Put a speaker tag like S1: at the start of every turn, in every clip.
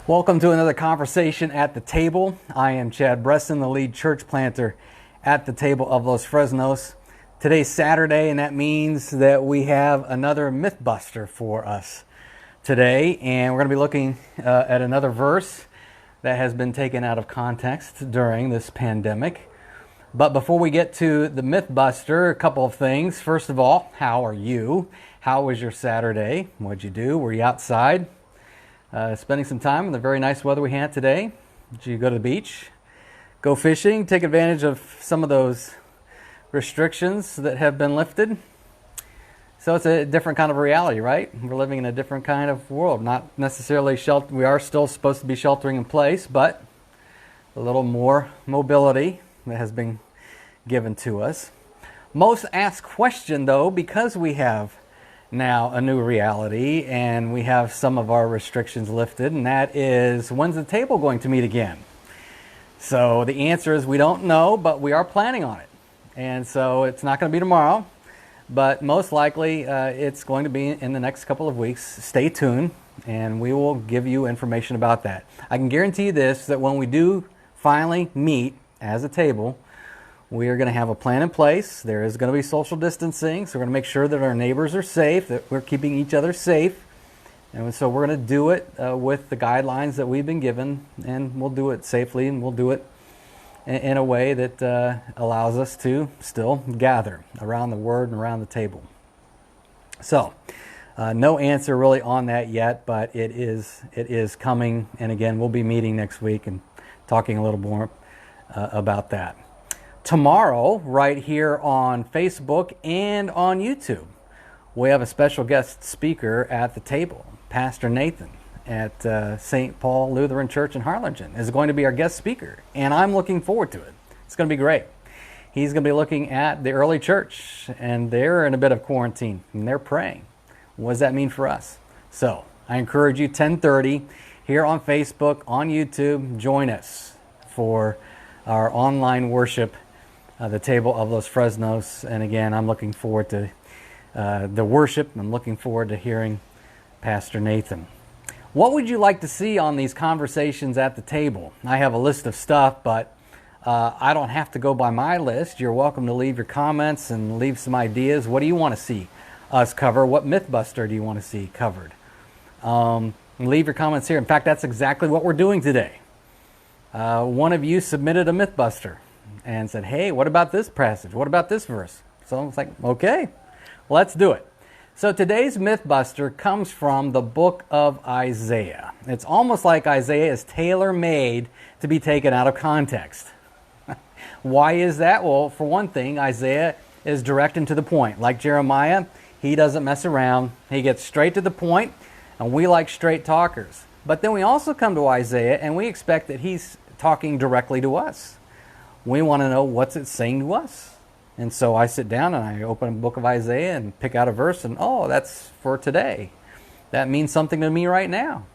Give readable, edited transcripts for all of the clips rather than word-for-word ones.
S1: Welcome to another conversation at the table. I am Chad Bresson, the lead church planter at the table of Los Fresnos. Today's Saturday, and that means that we have another Mythbuster for us today. And we're going to be looking at another verse that has been taken out of context during this pandemic. But before we get to the Mythbuster, a couple of things. First of all, how are you? How was your Saturday? What'd you do? Were you outside? Spending some time in the very nice weather we had today? Did you go to the beach? Go fishing? Take advantage of some of those restrictions that have been lifted? So it's a different kind of reality, right? We're living in a different kind of world. Not necessarily shelter. We are still supposed to be sheltering in place, but a little more mobility that has been given to us. Most asked question, though, because we have now a new reality and we have some of our restrictions lifted, and that is, when's the table going to meet again? So the answer is we don't know, but we are planning on it. And so it's not going to be tomorrow, but most likely it's going to be in the next couple of weeks. Stay tuned and we will give you information about that. I can guarantee you this, that when we do finally meet as a table, we are going to have a plan in place. There is going to be social distancing, so we're going to make sure that our neighbors are safe, that we're keeping each other safe. And so we're going to do it with the guidelines that we've been given, and we'll do it safely, and we'll do it in a way that allows us to still gather around the Word and around the table. So, no answer really on that yet, but it is coming. And again, we'll be meeting next week and talking a little more about that. Tomorrow, right here on Facebook and on YouTube, we have a special guest speaker at the table. Pastor Nathan at St. Paul Lutheran Church in Harlingen is going to be our guest speaker, and I'm looking forward to it. It's going to be great. He's going to be looking at the early church, and they're in a bit of quarantine, and they're praying. What does that mean for us? So I encourage you, 10:30 here on Facebook, on YouTube, join us for our online worship, the table of Los Fresnos. And again, I'm looking forward to the worship. I'm looking forward to hearing Pastor Nathan. What would you like to see on these conversations at the table? I have a list of stuff, but I don't have to go by my list. You're welcome to leave your comments and leave some ideas. What do you want to see us cover? What Mythbuster do you want to see covered? Leave your comments here. In fact, that's exactly what we're doing today. One of you submitted a Mythbuster and said, hey, what about this passage? What about this verse? So I was like, okay, let's do it. So today's Mythbuster comes from the book of Isaiah. It's almost like Isaiah is tailor-made to be taken out of context. Why is that? Well, for one thing, Isaiah is direct and to the point. Like Jeremiah, he doesn't mess around. He gets straight to the point, and we like straight talkers. But then we also come to Isaiah, and we expect that he's talking directly to us. We want to know what's it saying to us. And so I sit down and I open the book of Isaiah and pick out a verse, and that's for today. That means something to me right now.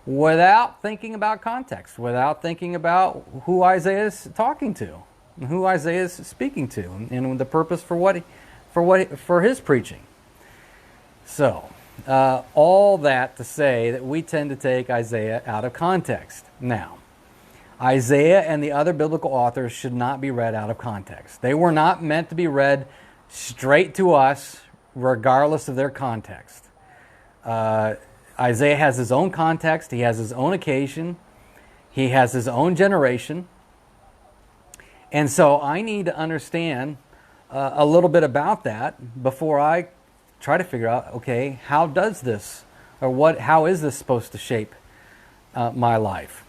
S1: Without thinking about context, without thinking about who Isaiah is talking to, and who Isaiah is speaking to, and the purpose for his preaching. So, all that to say that we tend to take Isaiah out of context. Now, Isaiah and the other biblical authors should not be read out of context. They were not meant to be read straight to us, regardless of their context. Isaiah has his own context. He has his own occasion. He has his own generation. And so I need to understand a little bit about that before I try to figure out, okay, how does this, or how is this supposed to shape my life?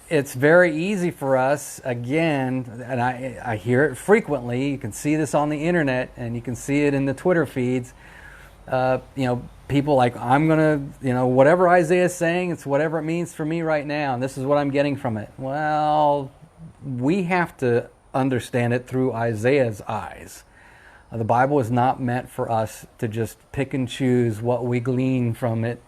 S1: It's very easy for us, again, and I hear it frequently. You can see this on the internet, and you can see it in the Twitter feeds. People like, I'm going to, whatever Isaiah is saying, it's whatever it means for me right now, and this is what I'm getting from it. Well, we have to understand it through Isaiah's eyes. The Bible is not meant for us to just pick and choose what we glean from it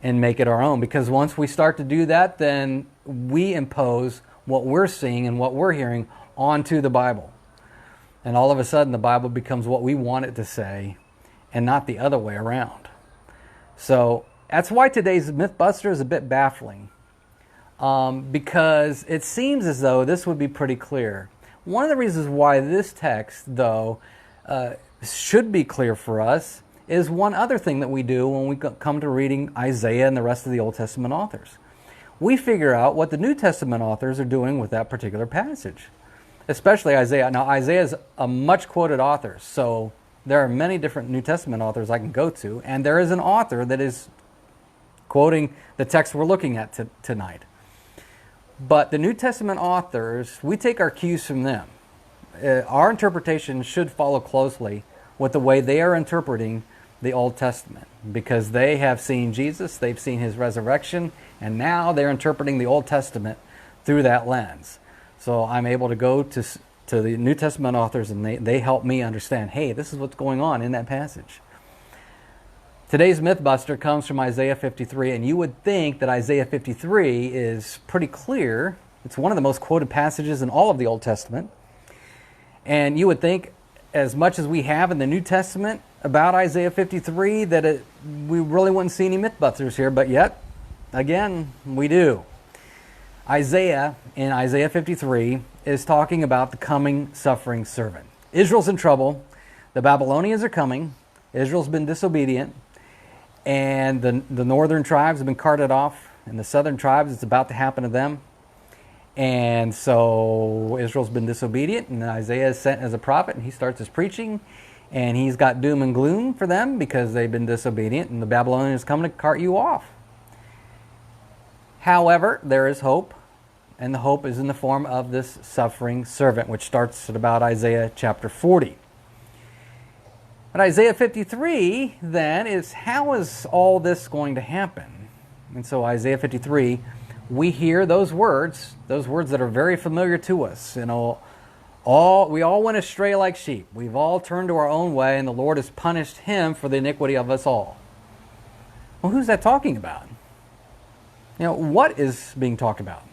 S1: and make it our own. Because once we start to do that, then we impose what we're seeing and what we're hearing onto the Bible. And all of a sudden, the Bible becomes what we want it to say and not the other way around. So That's why today's Mythbuster is a bit baffling, because it seems as though this would be pretty clear. One of the reasons why this text, though, should be clear for us is one other thing that we do when we come to reading Isaiah and the rest of the Old Testament authors. We figure out what the New Testament authors are doing with that particular passage, especially Isaiah. Now, Isaiah is a much quoted author, so there are many different New Testament authors I can go to, and there is an author that is quoting the text we're looking at tonight. But the New Testament authors, we take our cues from them. Our interpretation should follow closely with the way they are interpreting the Old Testament, because they have seen Jesus, they've seen his resurrection, and now they're interpreting the Old Testament through that lens. So I'm able to go to the New Testament authors, and they help me understand, hey, this is what's going on in that passage. Today's Mythbuster comes from Isaiah 53, and you would think that Isaiah 53 is pretty clear. It's one of the most quoted passages in all of the Old Testament. And you would think, as much as we have in the New Testament about Isaiah 53, that we really wouldn't see any Mythbusters here, but yet, again, we do. Isaiah, in Isaiah 53, is talking about the coming suffering servant. Israel's in trouble. The Babylonians are coming. Israel's been disobedient. And the northern tribes have been carted off, and the southern tribes, it's about to happen to them. And so Israel's been disobedient, and Isaiah is sent as a prophet, and he starts his preaching, and he's got doom and gloom for them because they've been disobedient, and the Babylonians come to cart you off. However, there is hope, and the hope is in the form of this suffering servant, which starts at about Isaiah chapter 40. But Isaiah 53, then, is how is all this going to happen? And so Isaiah 53, we hear those words that are very familiar to us. You know, we all went astray like sheep. We've all turned to our own way, and the Lord has punished him for the iniquity of us all. Well, who's that talking about? You know, what is being talked about?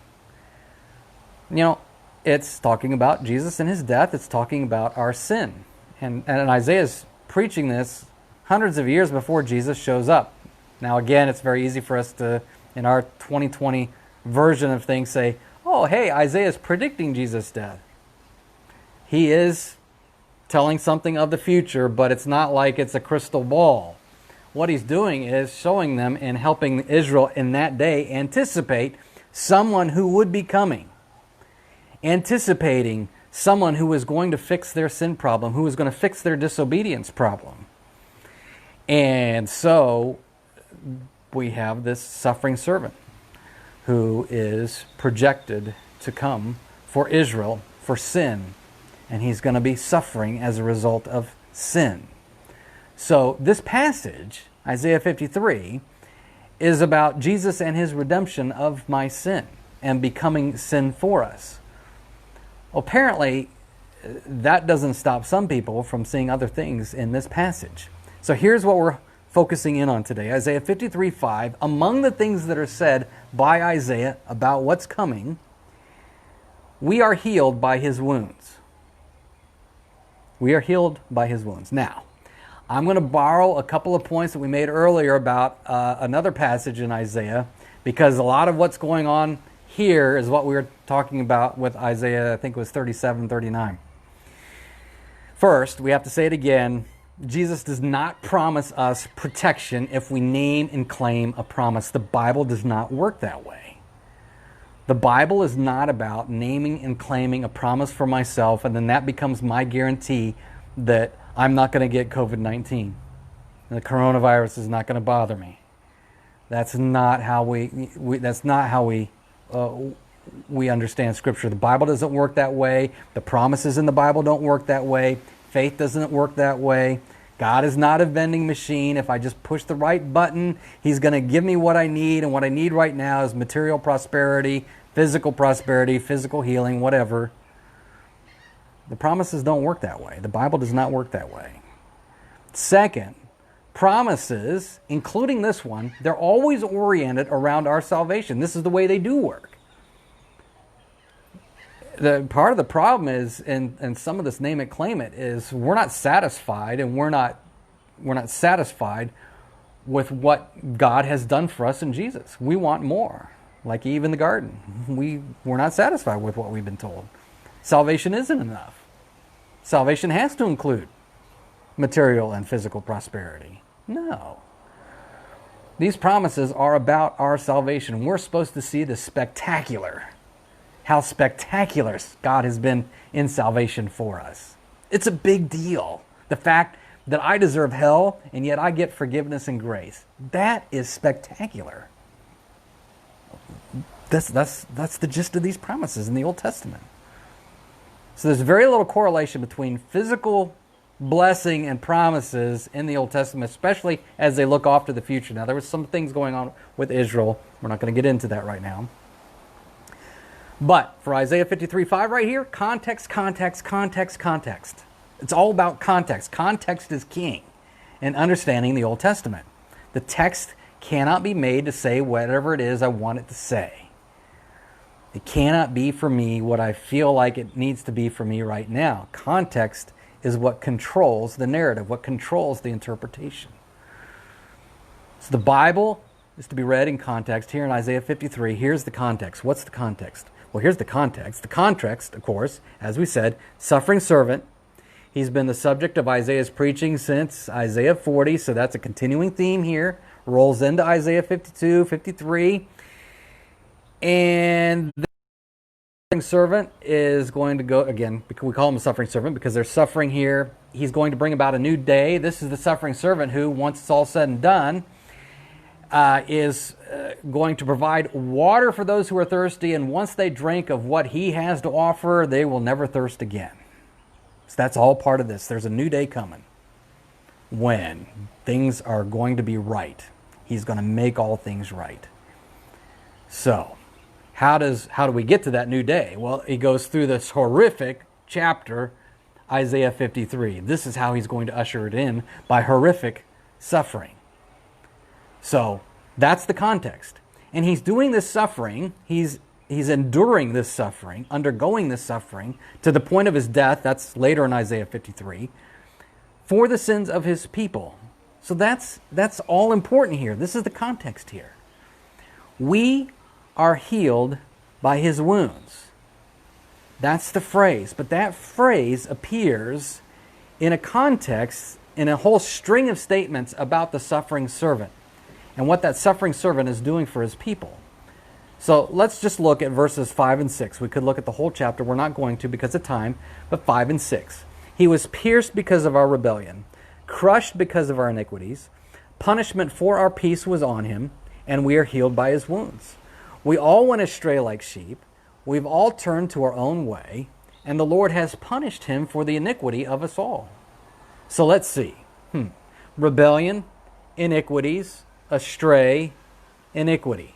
S1: You know, it's talking about Jesus and his death. It's talking about our sin. And Isaiah's preaching this hundreds of years before Jesus shows up. Now, again, it's very easy for us to, in our 2020 version of things, say, oh, hey, Isaiah's predicting Jesus' death. He is telling something of the future, but it's not like it's a crystal ball. What he's doing is showing them and helping Israel in that day anticipate someone who would be coming. Anticipating someone who is going to fix their sin problem, who is going to fix their disobedience problem. And so we have this suffering servant who is projected to come for Israel for sin. And he's going to be suffering as a result of sin. So this passage, Isaiah 53, is about Jesus and his redemption of my sin and becoming sin for us. Apparently, that doesn't stop some people from seeing other things in this passage. So here's what we're focusing in on today. Isaiah 53:5. Among the things that are said by Isaiah about what's coming, we are healed by his wounds. We are healed by his wounds. Now, I'm going to borrow a couple of points that we made earlier about another passage in Isaiah, because a lot of what's going on here is what we were talking about with Isaiah, I think it was 37:39. First, we have to say it again, Jesus does not promise us protection if we name and claim a promise. The Bible does not work that way. The Bible is not about naming and claiming a promise for myself, and then that becomes my guarantee that I'm not going to get COVID-19. The coronavirus is not going to bother me. That's not how we understand Scripture. The Bible doesn't work that way. The promises in the Bible don't work that way. Faith doesn't work that way. God is not a vending machine. If I just push the right button, he's going to give me what I need, and what I need right now is material prosperity, physical healing, whatever. The promises don't work that way. The Bible does not work that way. Second, promises, including this one, they're always oriented around our salvation. This is the way they do work. The part of the problem is, and some of this name it, claim it, is we're not satisfied, and we're not satisfied with what God has done for us in Jesus. We want more. Like Eve in the garden. We're not satisfied with what we've been told. Salvation isn't enough. Salvation has to include material and physical prosperity. No. These promises are about our salvation. We're supposed to see the spectacular, how spectacular God has been in salvation for us. It's a big deal. The fact that I deserve hell and yet I get forgiveness and grace. That is spectacular. That's the gist of these promises in the Old Testament. So there's very little correlation between physical blessing and promises in the Old Testament, especially as they look off to the future. Now, there were some things going on with Israel. We're not going to get into that right now. But for Isaiah 53:5 right here, context, context, context, context. It's all about context. Context is king in understanding the Old Testament. The text cannot be made to say whatever it is I want it to say. It cannot be for me what I feel like it needs to be for me right now. Context is what controls the narrative, what controls the interpretation. So the Bible is to be read in context. Here in Isaiah 53, here's the context. What's the context? Well, here's the context. The context, of course, as we said, suffering servant. He's been the subject of Isaiah's preaching since Isaiah 40, so that's a continuing theme here. Rolls into Isaiah 52, 53. And the suffering servant is going to go, again, we call him a suffering servant because they're suffering here. He's going to bring about a new day. This is the suffering servant who, once it's all said and done, is going to provide water for those who are thirsty. And once they drink of what he has to offer, they will never thirst again. So that's all part of this. There's a new day coming when things are going to be right. He's going to make all things right. So, how do we get to that new day? Well, he goes through this horrific chapter, Isaiah 53. This is how he's going to usher it in, by horrific suffering. So, that's the context. And he's doing this suffering, he's enduring this suffering, undergoing this suffering, to the point of his death, that's later in Isaiah 53, for the sins of his people. So that's all important here. This is the context here. We are healed by his wounds. That's the phrase. But that phrase appears in a context, in a whole string of statements about the suffering servant and what that suffering servant is doing for his people. So let's just look at verses 5 and 6. We could look at the whole chapter. We're not going to because of time, but 5 and 6. He was pierced because of our rebellion, crushed because of our iniquities. Punishment for our peace was on him, and we are healed by his wounds. We all went astray like sheep. We've all turned to our own way, and the Lord has punished him for the iniquity of us all. So let's see. Rebellion, iniquities, astray, iniquity.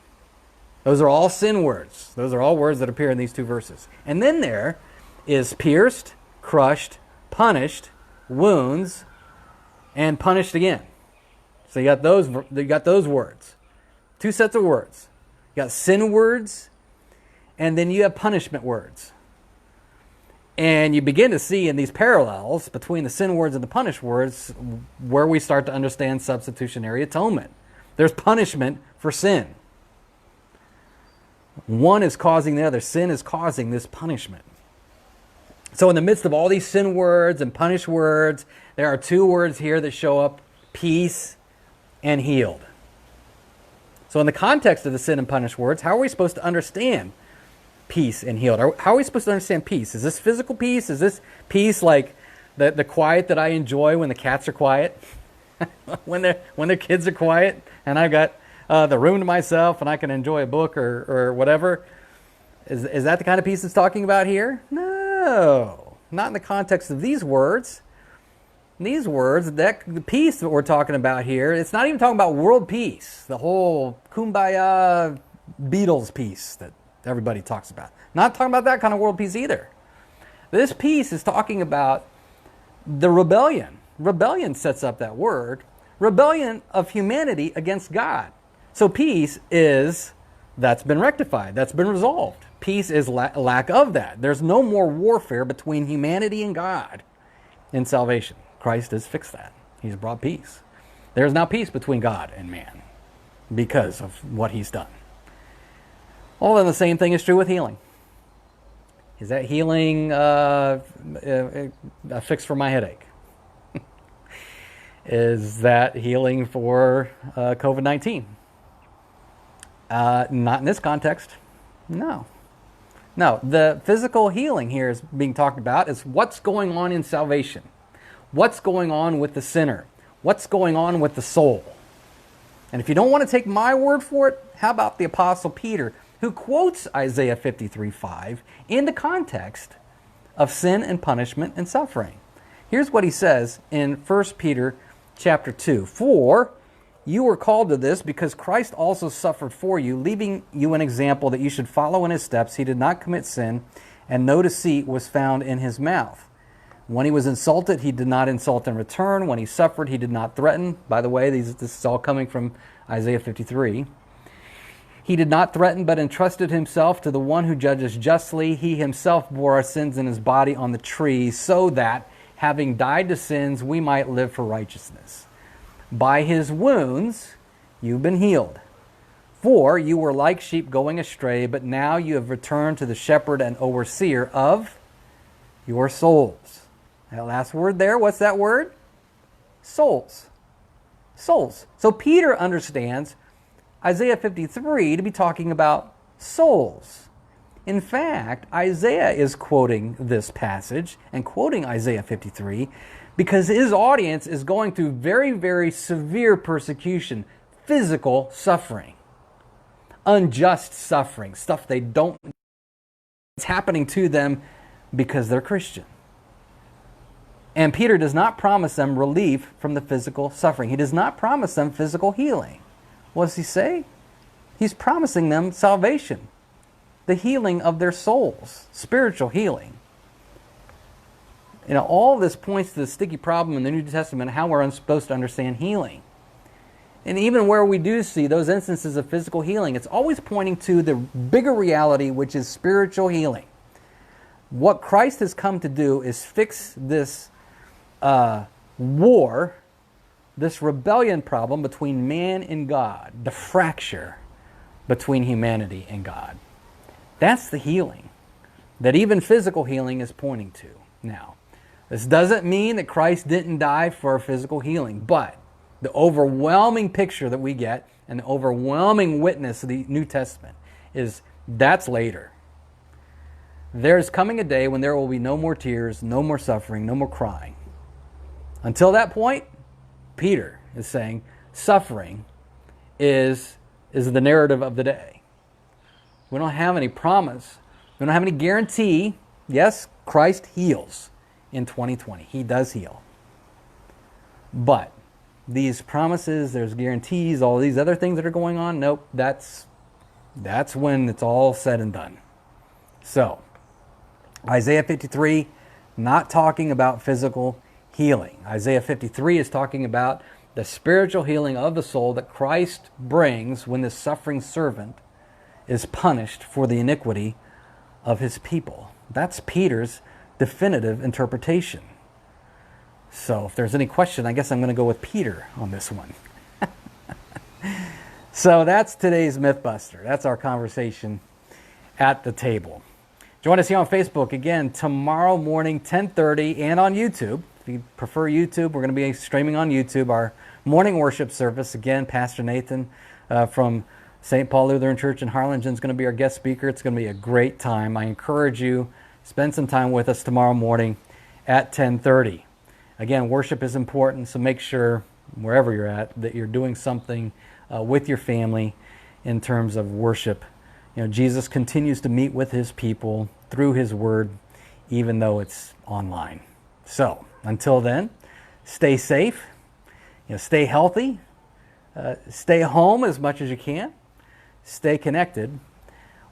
S1: Those are all sin words. Those are all words that appear in these two verses. And then there is pierced, crushed, punished, wounds, and punished again. So you got those words. Two sets of words. You got sin words, and then you have punishment words. And you begin to see in these parallels between the sin words and the punished words where we start to understand substitutionary atonement. There's punishment for sin. One is causing the other. Sin is causing this punishment. So in the midst of all these sin words and punished words, there are two words here that show up: peace and healed. So in the context of the sin and punished words, how are we supposed to understand peace and healed? How are we supposed to understand peace? Is this physical peace? Is this peace like the quiet that I enjoy when the cats are quiet? when their kids are quiet and I've got the room to myself and I can enjoy a book or whatever? Is that the kind of peace it's talking about here? No, not in the context of these words. These words, the peace that we're talking about here, it's not even talking about world peace, the whole kumbaya Beatles peace that everybody talks about. Not talking about that kind of world peace either. This peace is talking about the rebellion. Rebellion sets up that word. Rebellion of humanity against God. So peace is, that's been rectified, that's been resolved. Peace is lack of that. There's no more warfare between humanity and God in salvation. Christ has fixed that. He's brought peace. There's now peace between God and man because of what he's done. Well, then the same thing is true with healing. Is that healing a fix for my headache? Is that healing for COVID-19? Not in this context. No. No, the physical healing here is being talked about is what's going on in salvation. What's going on with the sinner? What's going on with the soul? And if you don't want to take my word for it, how about the Apostle Peter, who quotes Isaiah 53:5 in the context of sin and punishment and suffering? Here's what he says in 1 Peter chapter 2. For you were called to this because Christ also suffered for you, leaving you an example that you should follow in his steps. He did not commit sin, and no deceit was found in his mouth. When he was insulted, he did not insult in return. When he suffered, he did not threaten. By the way, this is all coming from Isaiah 53. He did not threaten, but entrusted himself to the one who judges justly. He himself bore our sins in his body on the tree, so that, having died to sins, we might live for righteousness. By his wounds you've been healed. For you were like sheep going astray, but now you have returned to the shepherd and overseer of your souls. That last word there, what's that word? Souls. Souls. So Peter understands Isaiah 53 to be talking about souls. In fact, Isaiah is quoting this passage and quoting Isaiah 53 because his audience is going through very, very severe persecution, physical suffering, unjust suffering, stuff they don't. It's happening to them because they're Christian. And Peter does not promise them relief from the physical suffering. He does not promise them physical healing. What does he say? He's promising them salvation, the healing of their souls, spiritual healing. You know, all this points to the sticky problem in the New Testament, how we're supposed to understand healing. And even where we do see those instances of physical healing, it's always pointing to the bigger reality, which is spiritual healing. What Christ has come to do is fix this war, this rebellion problem between man and God, the fracture between humanity and God. That's the healing that even physical healing is pointing to. Now, this doesn't mean that Christ didn't die for our physical healing, but the overwhelming picture that we get and the overwhelming witness of the New Testament is that's later. There's coming a day when there will be no more tears, no more suffering, no more crying. Until that point, Peter is saying suffering is the narrative of the day. We don't have any promise. We don't have any guarantee. Yes, Christ heals in 2020. He does heal. But these promises, there's guarantees, all these other things that are going on, nope, that's when it's all said and done. So, Isaiah 53, not talking about physical healing. Isaiah 53 is talking about the spiritual healing of the soul that Christ brings when the suffering servant is punished for the iniquity of his people. That's Peter's definitive interpretation. So if there's any question, I guess I'm going to go with Peter on this one. So that's today's Mythbuster. That's our conversation at the table. Join us here on Facebook again tomorrow morning, 10:30, and on YouTube. If you prefer YouTube, we're going to be streaming on YouTube our morning worship service. Again, Pastor Nathan from St. Paul Lutheran Church in Harlingen is going to be our guest speaker. It's going to be a great time. I encourage you, spend some time with us tomorrow morning at 10:30. Again, worship is important, so make sure, wherever you're at, that you're doing something with your family in terms of worship. You know, Jesus continues to meet with his people through his word, even though it's online. So, until then, stay safe, stay healthy, stay home as much as you can, stay connected.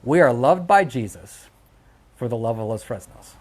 S1: We are loved by Jesus for the love of Los Fresnos.